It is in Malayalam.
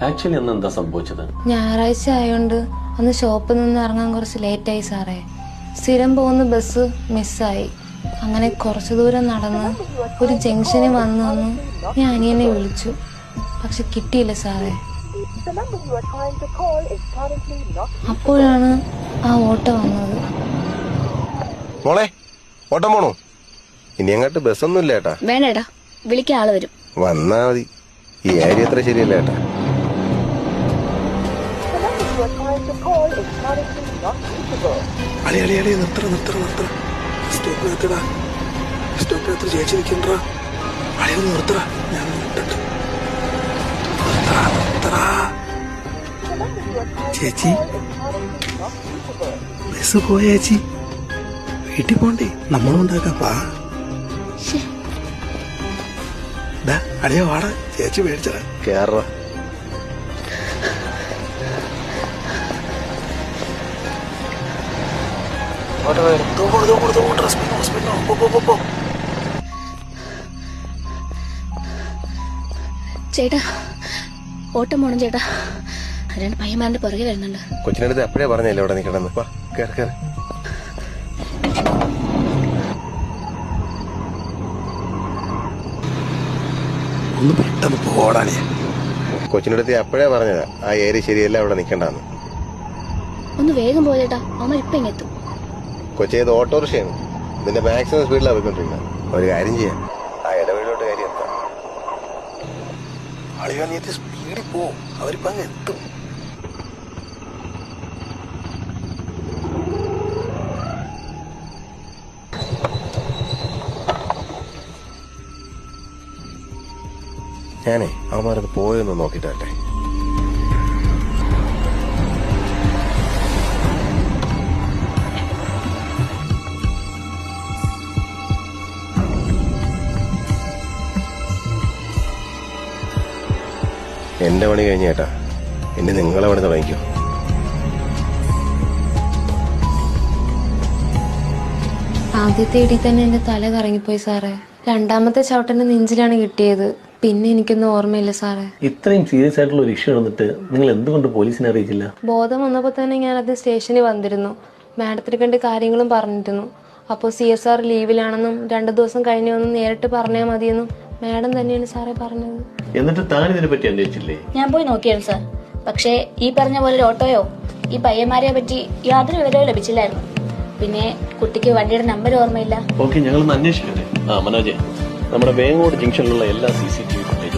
ആക്ച്വലി അന്ന് എന്താ സംഭവിച്ചത്? ഞായറാഴ്ച ആയോണ്ട് അന്ന് ഷോപ്പിൽ നിന്ന് ഇറങ്ങാൻ കുറച്ച് ലേറ്റായി സാറേ. സ്ഥിരം പോകുന്ന ബസ് മിസ്സായി. അങ്ങനെ കുറച്ചു ദൂരം നടന്ന് ഒരു ജംഗ്ഷനിൽ വന്നു ഞാൻ അനിയനെ വിളിച്ചു. പക്ഷെ കിട്ടിയില്ല സാറേ. അപ്പോഴാണ് ആ ഓട്ടോ വന്നത്. മോളെ ഓട്ടം പോണോ? ഇനി അങ്ങോട്ട് ബസ്സൊന്നും ഇല്ല ഏട്ടാ. വേണ്ടേട്ടാ, വിളിക്കാൻ ആള് വരും. വന്നാ മതി. ഈ ഏരിയ അത്ര ശരിയല്ല ഏട്ടാ. ചേച്ചി ബസ് പോയ ചേച്ചി, വീട്ടിൽ പോണ്ടേ? നമ്മളും ഉണ്ടാക്കാ. അളിയ വാടാ, ചേച്ചി മേടിച്ചടാ. കേറ ചേട്ടാ, ഓട്ടം പോണം ചേട്ടാ. രണ്ട് പയ്യന്മാരുടെ പുറകെ വരുന്നുണ്ട്. കൊച്ചിനടുത്ത് എപ്പോഴേ പറഞ്ഞല്ലേ ഇവിടെ നിൽക്കണമെന്ന്. വാ കേറ് കേറ്. ഒന്ന് പെട്ടെന്ന് പോടാളിയ. കൊച്ചിനടുത്ത് എപ്പോഴേ പറഞ്ഞതാ ആ ഏരിയ ശരിയല്ല, അവിടെ നിൽക്കണ്ടെന്ന്. ഒന്ന് വേഗം പോ ചേട്ടാ, അവന്മാർ ഇപ്പൊ ഇങ്ങെത്തും. കൊച്ചേത് ഓട്ടോറിക്ഷയാണ്. ഇതിന്റെ മാക്സിമം സ്പീഡിലാണ് പോയിക്കൊണ്ടിരിക്കുന്നത്. ഒരു കാര്യം ചെയ്യാം, ആ ഇടവേളോട്ട് കാര്യം എത്താം. അളിയ നീ സ്പീഡിൽ പോ, അവരിപ്പോ അങ്ങ് എത്തും. ഞാനേ അവന്മാരൊന്ന് പോയൊന്ന് നോക്കിട്ടെ. എന്റെ പണി കഴിഞ്ഞേട്ടാ, ഇനി നിങ്ങളെ പണി തുടങ്ങിക്കോ. ആദ്യത്തെ ഇടി തന്നെ എന്റെ തല കറങ്ങിപ്പോയി സാറേ. രണ്ടാമത്തെ ചവിട്ടന്റെ നെഞ്ചിലാണ് കിട്ടിയത്. പിന്നെ എനിക്കൊന്നും ഓർമ്മയില്ല സാറേ. ഇത്രയും സീരിയസ് ആയിട്ടുള്ള ഒരു ഇഷ്യൂ വന്നിട്ട് നിങ്ങൾ എന്തുകൊണ്ട് പോലീസിനെ അറിയിച്ചില്ല? ബോധം വന്നപ്പോൾ തന്നെ ഞാൻ അത് സ്റ്റേഷനിൽ വന്നിരുന്നു. മാഡത്തിന് കണ്ട് കാര്യങ്ങളും പറഞ്ഞിരുന്നു. അപ്പോൾ CSR ലീവിലാണെന്നും 2 ദിവസം കഴിഞ്ഞു വന്ന് നേരിട്ട് പറഞ്ഞാൽ മതിയെന്നും മാഡം തന്നെയാണ് സാറേ പറഞ്ഞത്. എന്നിട്ട് താൻ ഇതിനെ പറ്റി അന്വേഷിച്ചില്ലേ? ഞാൻ പോയി നോക്കിയാണ് സാർ. പക്ഷേ ഈ പറഞ്ഞ പോലെ ഒരു ഓട്ടോയോ ഈ പയ്യന്മാരെ പറ്റി യാതൊരു വിവരവും ലഭിച്ചില്ലായിരുന്നു. പിന്നെ കുട്ടിക്ക് വണ്ടിയുടെ നമ്പർ ഓർമ്മയില്ല. ഓക്കെ, ഞങ്ങളൊന്ന് അന്വേഷിക്കട്ടെ. മനോജെ, നമ്മുടെ വേങ്ങോട് ജംഗ്ഷനിലുള്ള എല്ലാ CCTV